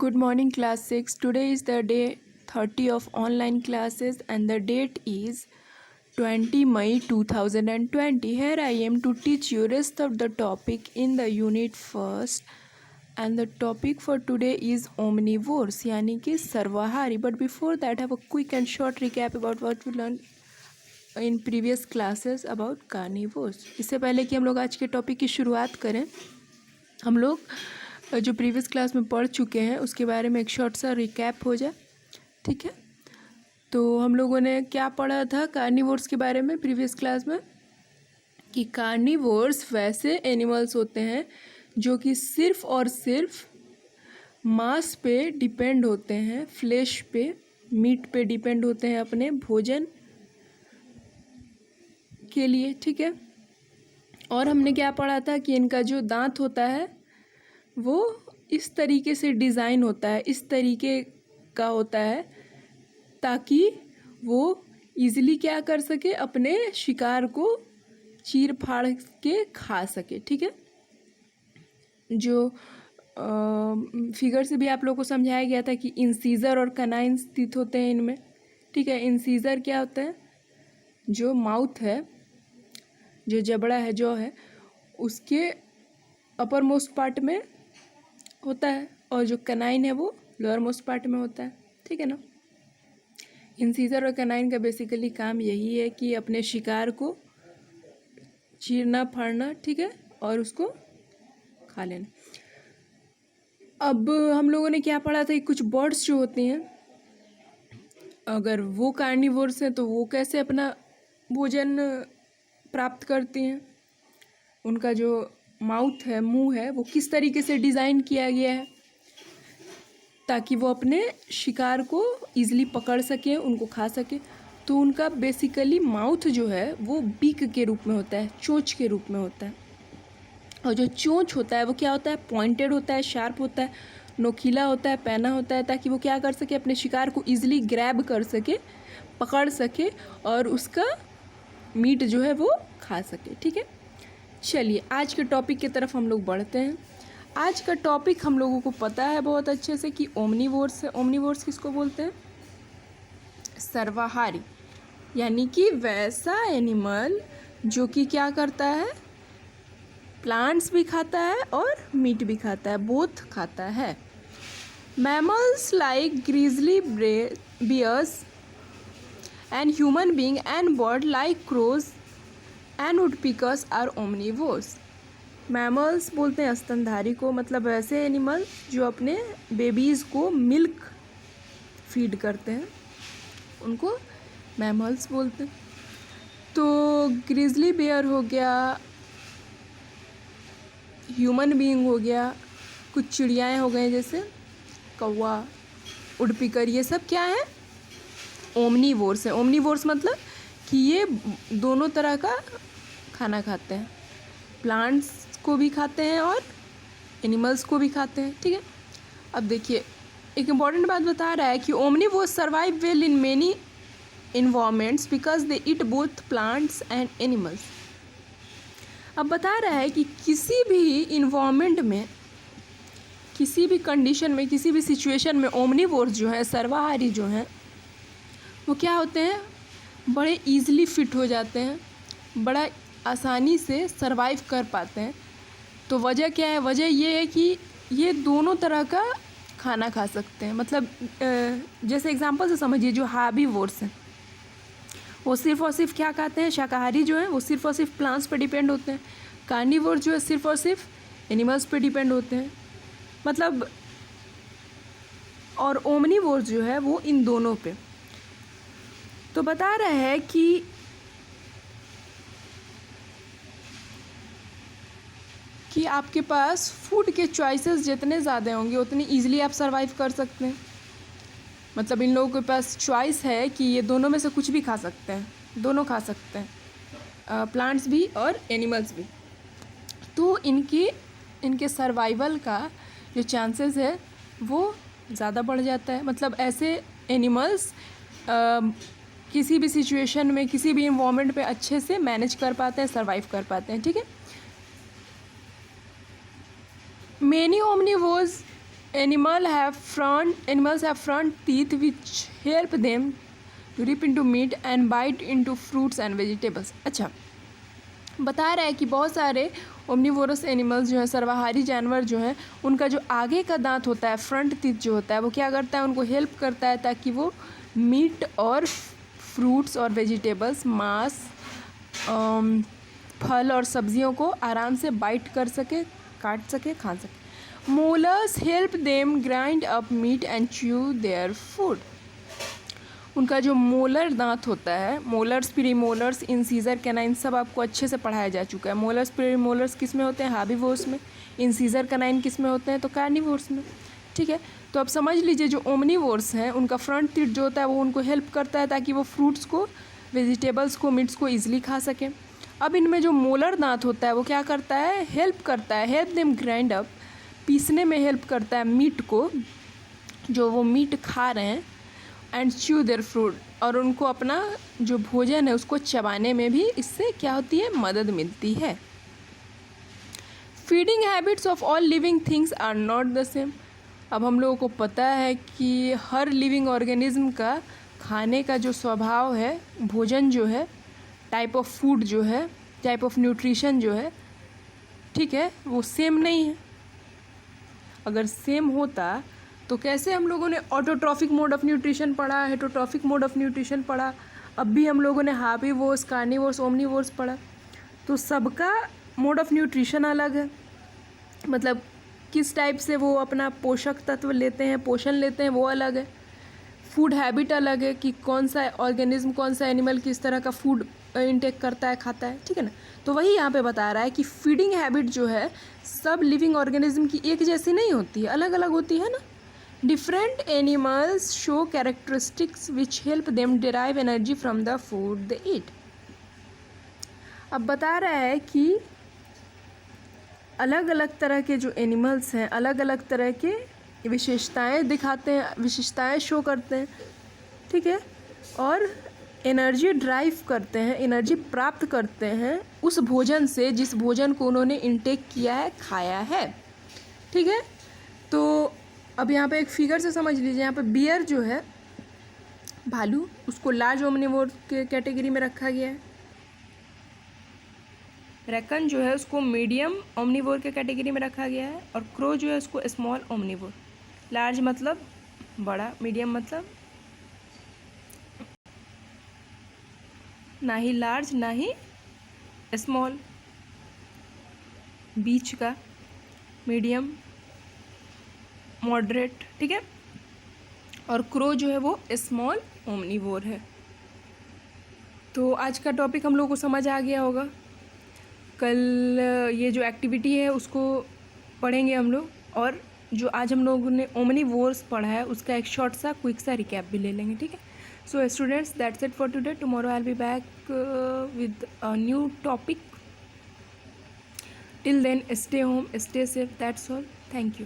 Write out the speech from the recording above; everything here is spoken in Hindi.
Good morning, class 6. Today is the day 30 of online classes and the date is 20 May 2020. Here I am to teach you rest of the topic in the unit first. And the topic for today is omnivores यानी कि सर्वाहारी. But before that, have a quick and short recap about what we learned in previous classes about carnivores. इससे पहले कि हम लोग आज के टॉपिक की शुरुआत करें, हम लोग जो प्रीवियस क्लास में पढ़ चुके हैं उसके बारे में एक शॉर्ट सा रिकैप हो जाए. ठीक है, तो हम लोगों ने क्या पढ़ा था कार्निवोर्स के बारे में प्रीवियस क्लास में, कि कार्निवोर्स वैसे एनिमल्स होते हैं जो कि सिर्फ और सिर्फ मांस पे डिपेंड होते हैं, फ्लेश पे, मीट पे डिपेंड होते हैं अपने भोजन के लिए. ठीक है, और हमने क्या पढ़ा था कि इनका जो दांत होता है वो इस तरीके से डिज़ाइन होता है, इस तरीके का होता है ताकि वो इजीली क्या कर सके, अपने शिकार को चीर फाड़ के खा सके. ठीक है, जो फिगर से भी आप लोगों को समझाया गया था कि इंसीजर और कनाइन स्थित होते हैं इनमें. ठीक है, इंसीजर क्या होता है, जो माउथ है, जो जबड़ा है, जो है उसके अपर मोस्ट पार्ट में होता है, और जो कनाइन है वो लोअर मोस्ट पार्ट में होता है. ठीक है ना. इंसीजर और कनाइन का बेसिकली काम यही है कि अपने शिकार को चीरना फाड़ना, ठीक है, और उसको खा लेना. अब हम लोगों ने क्या पढ़ा था कि कुछ बर्ड्स जो होती हैं, अगर वो कार्निवोर्स हैं तो वो कैसे अपना भोजन प्राप्त करती हैं. उनका जो माउथ है, मुंह है, वो किस तरीके से डिज़ाइन किया गया है ताकि वो अपने शिकार को ईज़िली पकड़ सकें, उनको खा सके. तो उनका बेसिकली माउथ जो है वो बीक के रूप में होता है, चोंच के रूप में होता है. और जो चोंच होता है वो क्या होता है, पॉइंटेड होता है, शार्प होता है, नोकीला होता है, पैना होता है, ताकि वो क्या कर सके, अपने शिकार को ईज़िली ग्रैब कर सके, पकड़ सके और उसका मीट जो है वो खा सके. ठीक है, चलिए आज के टॉपिक की तरफ हम लोग बढ़ते हैं. आज का टॉपिक हम लोगों को पता है बहुत अच्छे से कि ओमनिवोर्स है. ओमनिवोर्स किसको बोलते हैं, सर्वाहारी, यानी कि वैसा एनिमल जो कि क्या करता है, प्लांट्स भी खाता है और मीट भी खाता है, बोथ खाता है. Mammals like grizzly bears and human being and bird like crows and woodpeckers are omnivores. Mammals बोलते हैं स्तनधारी को, मतलब ऐसे एनिमल जो अपने बेबीज़ को मिल्क फीड करते हैं, उनको मैमल्स बोलते हैं. तो ग्रिजली बेयर हो गया, ह्यूमन बीइंग हो गया, कुछ चिड़ियाएँ हो गए जैसे कौवा, वुडपीकर, ये सब क्या है, ओमनिवोर्स है. ओमनिवोर्स मतलब कि ये दोनों तरह का खाना खाते हैं, प्लांट्स को भी खाते हैं और एनिमल्स को भी खाते हैं. ठीक है, अब देखिए एक इम्पॉर्टेंट बात बता रहा है कि omnivores survive well in many environments because they eat both plants and animals. अब बता रहा है कि किसी भी इन्वायरमेंट में, किसी भी कंडीशन में, किसी भी सिचुएशन में ओमनिवोर्स जो है, सर्वाहारी जो हैं, वो क्या होते हैं, बड़े ईजिली फिट हो जाते हैं, बड़ा आसानी से सरवाइव कर पाते हैं. तो वजह क्या है, वजह ये है कि ये दोनों तरह का खाना खा सकते हैं. मतलब जैसे एग्जांपल से समझिए, जो हार्बीवोर्स हैं वो सिर्फ़ और सिर्फ क्या खाते हैं, शाकाहारी जो हैं वो सिर्फ़ और सिर्फ प्लांट्स पे डिपेंड होते हैं. कार्निवोर्स जो है सिर्फ़ और सिर्फ एनिमल्स पे डिपेंड होते हैं. मतलब और ओमनिवोर्स जो है वो इन दोनों पे. तो बता रहा है कि आपके पास फूड के चॉइसेस जितने ज़्यादा होंगे उतनी ईजिली आप सरवाइव कर सकते हैं. मतलब इन लोगों के पास चॉइस है कि ये दोनों में से कुछ भी खा सकते हैं, दोनों खा सकते हैं, प्लांट्स भी और एनिमल्स भी. तो इनके सर्वाइवल का जो चांसेस है वो ज़्यादा बढ़ जाता है. मतलब ऐसे एनिमल्स किसी भी सिचुएशन में, किसी भी इन्वायरमेंट पे अच्छे से मैनेज कर पाते हैं, सर्वाइव कर पाते हैं. ठीक है, many omnivores animals have front teeth which help them to rip into meat and bite into fruits and vegetables. अच्छा, बता रहा है कि बहुत सारे ओमनीवोरस एनिमल्स जो हैं, सर्वाहारी जानवर जो हैं, उनका जो आगे का दांत होता है, फ्रंट टीथ जो होता है, वो क्या करता है, उनको हेल्प करता है ताकि वो मीट और फ्रूट्स और वेजिटेबल्स, मांस, फल और सब्जियों को आराम से बाइट कर सके, काट सके, खा सके. Molars help them grind up meat and chew their food. उनका जो मोलर दांत होता है, मोलर्स, प्रीमोलर्स, इंसीजर, कैनाइन, सब आपको अच्छे से पढ़ाया जा चुका है. मोलर्स, प्रीमोलर्स किस में होते हैं? हार्बीवोर्स में. इंसीजर, कैनाइन किस में होते हैं? तो कार्निवोर्स में. ठीक है, तो अब समझ लीजिए जो ओमनीवोर्स हैं उनका फ्रंट टीथ जो होता है वो उनको हेल्प करता है ताकि वो फ्रूट्स को, वेजिटेबल्स को, मीट्स को ईजिली खा सकें. अब इनमें जो मोलर दांत होता है वो क्या करता है? हेल्प करता है, हेल्प देम ग्राइंड अप, पीसने में हेल्प करता है मीट को, जो वो मीट खा रहे हैं, एंड च्यू देयर फ्रूट, और उनको अपना जो भोजन है उसको चबाने में भी इससे क्या होती है? मदद मिलती है. Feeding habits of all living things are not the same. अब हम लोगों को पता है कि हर लिविंग ऑर्गेनिज्म का खाने का जो स्वभाव है, भोजन जो है, टाइप ऑफ फूड जो है, टाइप ऑफ न्यूट्रिशन जो है, ठीक है, वो सेम नहीं है. अगर सेम होता तो कैसे हम लोगों ने ऑटोट्रॉफिक मोड ऑफ न्यूट्रिशन पढ़ा, हेटरोट्रॉफिक मोड ऑफ न्यूट्रिशन पढ़ा, अब भी हम लोगों ने हार्बीवोर्स, कार्निवोर्स, ओमनीवोर्स पढ़ा. तो सबका मोड ऑफ न्यूट्रिशन अलग है, मतलब किस टाइप से वो अपना पोषक तत्व लेते हैं, पोषण लेते हैं, वो अलग है. फूड हैबिट अलग है कि कौन सा ऑर्गेनिज्म, कौन सा एनिमल किस तरह का फूड इंटेक करता है, खाता है. ठीक है ना. तो वही यहाँ पे बता रहा है कि फीडिंग हैबिट जो है सब लिविंग ऑर्गेनिज्म की एक जैसी नहीं होती है, अलग अलग होती है ना. Different animals show characteristics which help them derive energy from the food they eat. अब बता रहा है कि अलग अलग तरह के जो एनिमल्स हैं अलग अलग तरह के विशेषताएं दिखाते हैं, विशेषताएं शो करते हैं. ठीक है, और एनर्जी ड्राइव करते हैं, एनर्जी प्राप्त करते हैं उस भोजन से जिस भोजन को उन्होंने इंटेक किया है, खाया है. ठीक है, तो अब यहाँ पे एक फिगर से समझ लीजिए. यहाँ पे बियर जो है, भालू, उसको लार्ज ओमनीवोर के कैटेगरी में रखा गया है. रैकन जो है उसको मीडियम ओमनीवोर के कैटेगरी में रखा गया है. और क्रो जो है उसको स्मॉल ओमनीवोर. लार्ज मतलब बड़ा, मीडियम मतलब ना ही लार्ज ना ही स्मॉल, बीच का, मीडियम, मॉडरेट. ठीक है, और क्रो जो है वो स्मॉल ओमनीवोर है. तो आज का टॉपिक हम लोगों को समझ आ गया होगा. कल ये जो एक्टिविटी है उसको पढ़ेंगे हम लोग, और जो आज हम लोगों ने ओमनीवोर्स पढ़ा है उसका एक शॉर्ट सा क्विक सा रिकैप भी ले लेंगे. ठीक है, so students, that's it for today. Tomorrow I will be back with a new topic. Till then, stay home, stay safe. That's all. Thank you.